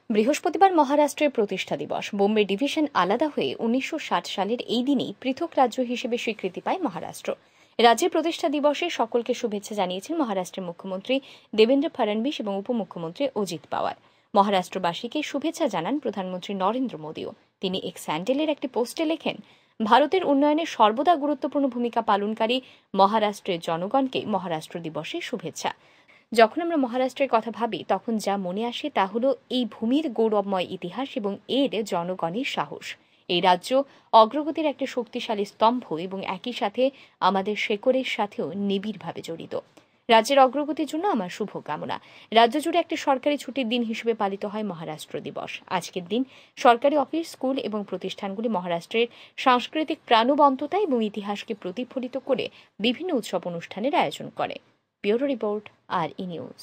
বৃহস্পতিবার মহারাষ্ট্রের প্রতিষ্ঠা দিবস। বোম্বে ডিভিশন আলাদা হয়ে 1960 সালের এই দিনেই পৃথক রাজ্য হিসেবে স্বীকৃতি পায় মহারাষ্ট্র। রাজ্যের প্রতিষ্ঠা দিবসে সকলকে শুভেচ্ছা জানিয়েছেন মহারাষ্ট্রের মুখ্যমন্ত্রী দেবেন্দ্র ফডণবীস এবং উপমুখ্যমন্ত্রী অজিত পাওয়ার। মহারাষ্ট্রবাসীকে শুভেচ্ছা জানান প্রধানমন্ত্রী নরেন্দ্র মোদীও। তিনি এক্স হ্যান্ডেলের একটি পোস্টে লেখেন, ভারতের উন্নয়নে সর্বদা গুরুত্বপূর্ণ ভূমিকা পালনকারী মহারাষ্ট্রের জনগণকে মহারাষ্ট্র দিবসের শুভেচ্ছা। যখন আমরা মহারাষ্ট্রের কথা ভাবি তখন যা মনে আসে তা হলো এই ভূমির গৌরবময় ইতিহাস এবং এর জনগণের সাহস। এই রাজ্য অগ্রগতির একটা শক্তিশালী স্তম্ভ এবং একই সাথে আমাদের শেকড়ের সাথেও নিবিড়ভাবে জড়িত। রাজ্যের অগ্রগতির জন্য আমার শুভকামনা। রাজ্য জুড়ে একটি সরকারি ছুটির দিন হিসেবে পালিত হয় মহারাষ্ট্র দিবস। আজকের দিন সরকারি অফিস, স্কুল এবং প্রতিষ্ঠানগুলি মহারাষ্ট্রের সাংস্কৃতিক প্রাণবন্ততা এবং ইতিহাসকে প্রতিফলিত করে বিভিন্ন উৎসব অনুষ্ঠানের আয়োজন করে। ব্যুরো রিপোর্ট, আর ই নিউজ।